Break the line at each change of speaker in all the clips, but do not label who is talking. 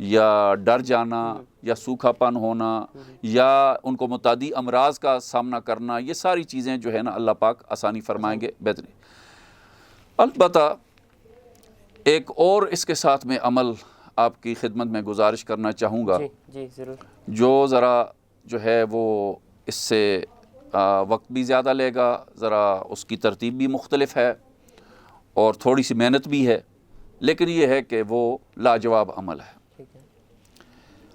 یا ڈر جانا یا سوکھا پن ہونا یا ان کو متعدی امراض کا سامنا کرنا، یہ ساری چیزیں جو ہے نا اللہ پاک آسانی فرمائیں گے، بہترین۔ البتہ ایک اور اس کے ساتھ میں عمل آپ کی خدمت میں گزارش کرنا چاہوں گا،
جی ضرور،
جو ذرا جو ہے وہ اس سے وقت بھی زیادہ لے گا، ذرا اس کی ترتیب بھی مختلف ہے اور تھوڑی سی محنت بھی ہے، لیکن یہ ہے کہ وہ لاجواب عمل ہے۔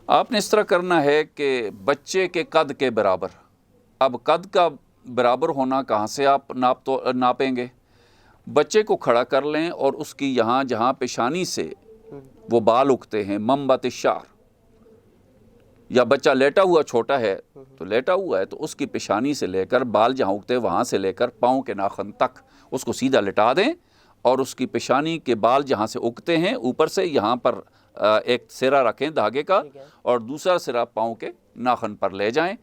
آپ نے اس طرح کرنا ہے کہ بچے کے قد کے برابر، اب قد کا برابر ہونا کہاں سے آپ ناپیں گے؟ بچے کو کھڑا کر لیں اور اس کی یہاں جہاں پیشانی سے وہ بال اگتے ہیں، منبت الشعر، یا بچہ لیٹا ہوا چھوٹا ہے تو لیٹا ہوا ہے تو اس کی پیشانی سے لے کر بال جہاں اگتے ہیں وہاں سے لے کر پاؤں کے ناخن تک اس کو سیدھا لٹا دیں، اور اس کی پیشانی کے بال جہاں سے اگتے ہیں اوپر سے یہاں پر ایک سرا رکھیں دھاگے کا، اور دوسرا سرا پاؤں کے ناخن پر لے جائیں،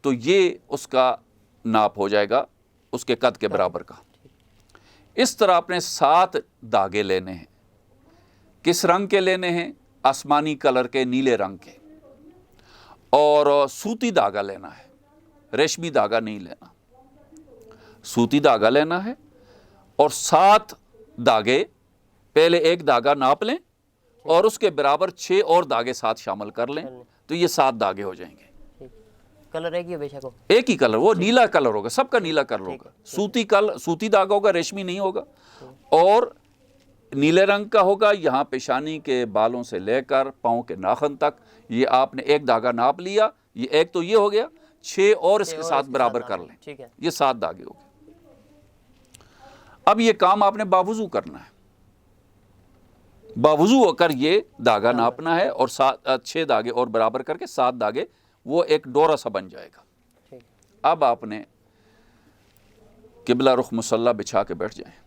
تو یہ اس کا ناپ ہو جائے گا اس کے قد کے برابر کا۔ اس طرح آپ نے 7 دھاگے لینے ہیں۔ کس رنگ کے لینے ہیں؟ آسمانی کلر کے، نیلے رنگ کے، اور سوتی دھاگا لینا ہے، ریشمی دھاگا نہیں لینا، سوتی دھاگا لینا ہے، اور 7 دھاگے، پہلے ایک دھاگا ناپ لیں اور اس کے برابر 6 اور دھاگے ساتھ شامل کر لیں، تو یہ 7 دھاگے ہو جائیں گے۔
کلر ایک ہی بے شک ہو،
ایک ہی کلر، وہ نیلا کلر ہوگا، سب کا نیلا کلر ہوگا، سوتی دھاگا ہوگا، ریشمی نہیں ہوگا، اور نیلے رنگ کا ہوگا، یہاں پیشانی کے بالوں سے لے کر پاؤں کے ناخن تک، یہ آپ نے ایک دھاگا ناپ لیا، یہ ایک تو یہ ہو گیا، 6 اور اس کے ساتھ برابر کر لیں، یہ 7 دھاگے ہو گئے۔ اب یہ کام آپ نے باوضو کرنا ہے، باوضو ہو کر یہ دھاگا ناپنا ہے، اور 6 دھاگے اور برابر کر کے 7 دھاگے، وہ ایک ڈورا سا بن جائے گا۔ اب آپ نے قبلہ رخ مصلی بچھا کے بیٹھ جائیں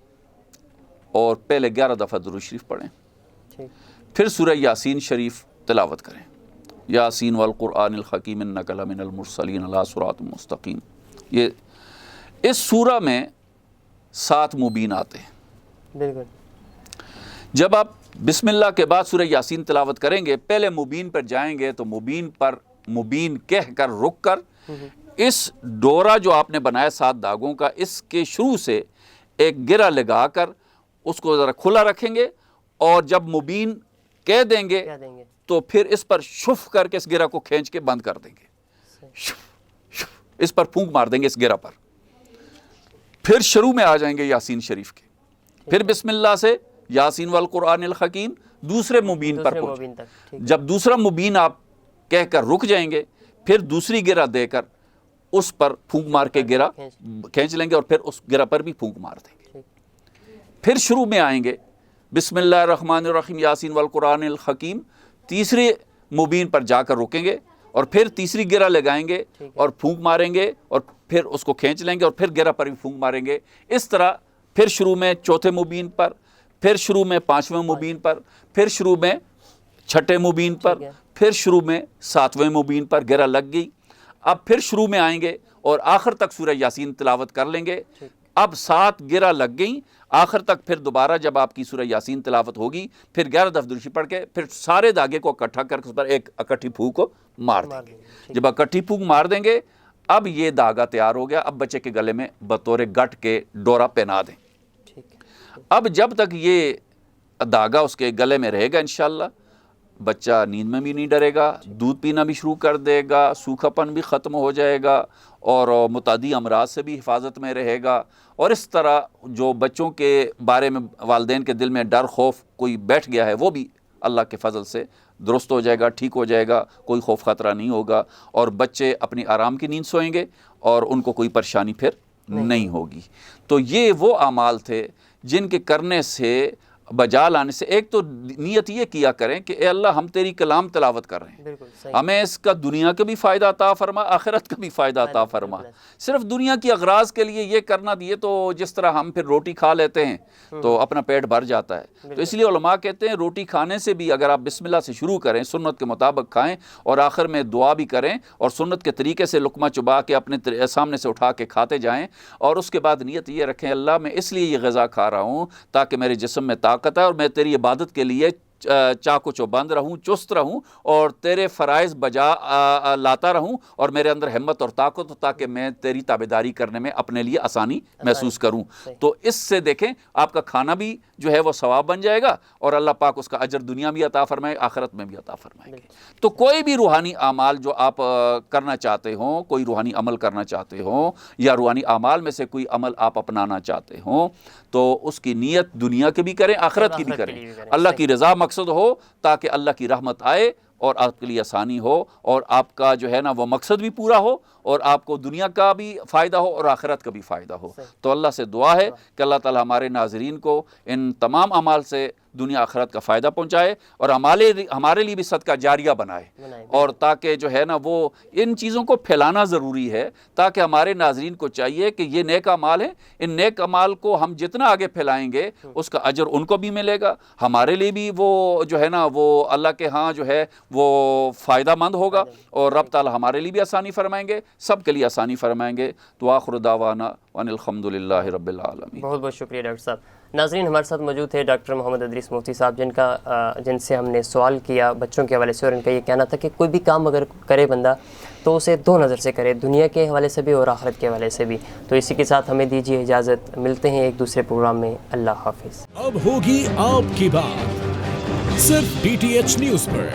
اور پہلے 11 دفعہ درود شریف پڑھیں، پھر سورہ یاسین شریف تلاوت کریں، یاسین والقرآن الحکیم انک لمن المرسلین علی صراط مستقیم۔ یہ اس سورہ میں 7 مبین آتے ہیں۔
بالکل،
جب آپ بسم اللہ کے بعد سورہ یاسین تلاوت کریں گے، پہلے مبین پر جائیں گے تو مبین کہہ کر رک کر اس ڈورا جو آپ نے بنایا 7 دھاگوں کا، اس کے شروع سے ایک گرہ لگا کر اس کو ذرا کھلا رکھیں گے، اور جب مبین کہہ دیں گے تو پھر اس پر شف کر کے اس گرہ کو کھینچ کے بند کر دیں گے، اس پر پھونک مار دیں گے اس گرہ پر، پھر شروع میں آ جائیں گے یاسین شریف کے، پھر بسم اللہ سے یاسین والقرآن الحکیم دوسرے مبین پر پہنچیں۔ جب دوسرا مبین آپ کہہ کر رک جائیں گے، پھر دوسری گرہ دے کر اس پر پھونک مار کے گرہ کھینچ لیں گے، اور پھر اس گرہ پر بھی پھونک مار دیں گے، پھر شروع میں آئیں گے بسم اللہ الرحمن الرحیم یاسین والقرآن الحکیم، تیسرے مبین پر جا کر رکیں گے، اور پھر تیسری گرہ لگائیں گے اور پھونک ماریں گے، اور پھر اس کو کھینچ لیں گے، اور پھر گرہ پر بھی پھونک ماریں گے۔ اس طرح پھر شروع میں چوتھے مبین پر، پھر شروع میں 5ویں مبین پر، پھر شروع میں 6ٹھے مبین پر، پھر شروع میں 7ویں مبین پر گرہ لگ گئی۔ اب پھر شروع میں آئیں گے اور آخر تک سورہ یاسین تلاوت کر لیں گے۔ اب 7 گرہ لگ گئیں، آخر تک پھر دوبارہ جب آپ کی سورہ یاسین تلاوت ہوگی، پھر 11 دفعہ درود شریف پڑھ کے پھر سارے دھاگے کو اکٹھا کر کے اس پر ایک اکٹھی پھونک کو مار دیں گے۔ جب اکٹھی پھونک مار دیں گے، اب یہ دھاگا تیار ہو گیا، اب بچے کے گلے میں بطور گٹ کے ڈورا پہنا دیں۔ اب جب تک یہ دھاگا اس کے گلے میں رہے گا انشاءاللہ، بچہ نیند میں بھی نہیں ڈرے گا، دودھ پینا بھی شروع کر دے گا، سوکھا پن بھی ختم ہو جائے گا، اور متعدی امراض سے بھی حفاظت میں رہے گا، اور اس طرح جو بچوں کے بارے میں والدین کے دل میں ڈر خوف کوئی بیٹھ گیا ہے وہ بھی اللہ کے فضل سے درست ہو جائے گا، ٹھیک ہو جائے گا، کوئی خوف خطرہ نہیں ہوگا، اور بچے اپنی آرام کی نیند سوئیں گے اور ان کو کوئی پریشانی پھر نہیں ہوگی۔ تو یہ وہ اعمال تھے جن کے کرنے سے بجا لانے سے، ایک تو نیت یہ کیا کریں کہ اے اللہ ہم تیری کلام تلاوت کر رہے ہیں، ہمیں اس کا دنیا کا بھی فائدہ عطا فرما، آخرت کا بھی فائدہ عطا فرما۔ صرف دنیا کی اغراض کے لیے یہ کرنا، یہ تو جس طرح ہم پھر روٹی کھا لیتے ہیں تو اپنا پیٹ بھر جاتا ہے، تو اس لیے علماء کہتے ہیں روٹی کھانے سے بھی اگر آپ بسم اللہ سے شروع کریں، سنت کے مطابق کھائیں، اور آخر میں دعا بھی کریں، اور سنت کے طریقے سے لقمہ چبا کے اپنے سامنے سے اٹھا کے کھاتے جائیں، اور اس کے بعد نیت یہ رکھیں اللہ میں اس لیے یہ غذا کھا رہا ہوں تاکہ میرے جسم میں طاقت ہے، اور میں تیری عبادت کے لیے چاق و چوبند رہوں، چست رہوں اور تیرے فرائض بجا لاتا رہوں اور میرے اندر ہمت اور طاقت ہو تاکہ میں تیری تابعداری کرنے میں اپنے لیے آسانی محسوس کروں۔ تو اس سے دیکھیں آپ کا کھانا بھی جو ہے وہ ثواب بن جائے گا اور اللہ پاک اس کا اجر دنیا میں عطا فرمائے، آخرت میں بھی عطا فرمائے گے۔ تو کوئی بھی روحانی اعمال جو آپ کرنا چاہتے ہوں، کوئی روحانی عمل کرنا چاہتے ہوں یا روحانی اعمال میں سے کوئی عمل آپ اپنانا چاہتے ہوں تو اس کی نیت دنیا کے بھی کریں، آخرت کی بھی کریں، اللہ کی رضا مقصد ہو تاکہ اللہ کی رحمت آئے اور آپ کے لیے آسانی ہو اور آپ کا جو ہے نا وہ مقصد بھی پورا ہو اور آپ کو دنیا کا بھی فائدہ ہو اور آخرت کا بھی فائدہ ہو۔ تو اللہ سے دعا ہے کہ اللہ تعالی ہمارے ناظرین کو ان تمام اعمال سے دنیا آخرت کا فائدہ پہنچائے اور ہمارے لیے بھی صدقہ جاریہ بنائے، اور تاکہ جو ہے نا وہ ان چیزوں کو پھیلانا ضروری ہے تاکہ ہمارے ناظرین کو چاہیے کہ یہ نیک اعمال ہیں، ان نیک اعمال کو ہم جتنا آگے پھیلائیں گے اس کا اجر ان کو بھی ملے گا، ہمارے لیے بھی وہ جو ہے نا وہ اللہ کے ہاں جو ہے وہ فائدہ مند ہوگا اور رب تعالی ہمارے لیے بھی آسانی فرمائیں گے، سب کے لیے آسانی فرمائیں گے۔ تو آخر دعوانا وان الحمد للہ رب العالمین۔
بہت بہت شکریہ ڈاکٹر صاحب۔ ناظرین، ہمارے ساتھ موجود تھے ڈاکٹر محمد ادریس مفتی صاحب، جن سے ہم نے سوال کیا بچوں کے حوالے سے، اور ان کا یہ کہنا تھا کہ کوئی بھی کام اگر کرے بندہ تو اسے دو نظر سے کرے، دنیا کے حوالے سے بھی اور آخرت کے حوالے سے بھی۔ تو اسی کے ساتھ ہمیں دیجیے اجازت، ملتے ہیں ایک دوسرے پروگرام میں، اللہ حافظ۔
اب ہوگی آپ کی بات صرف DTH نیوز پر۔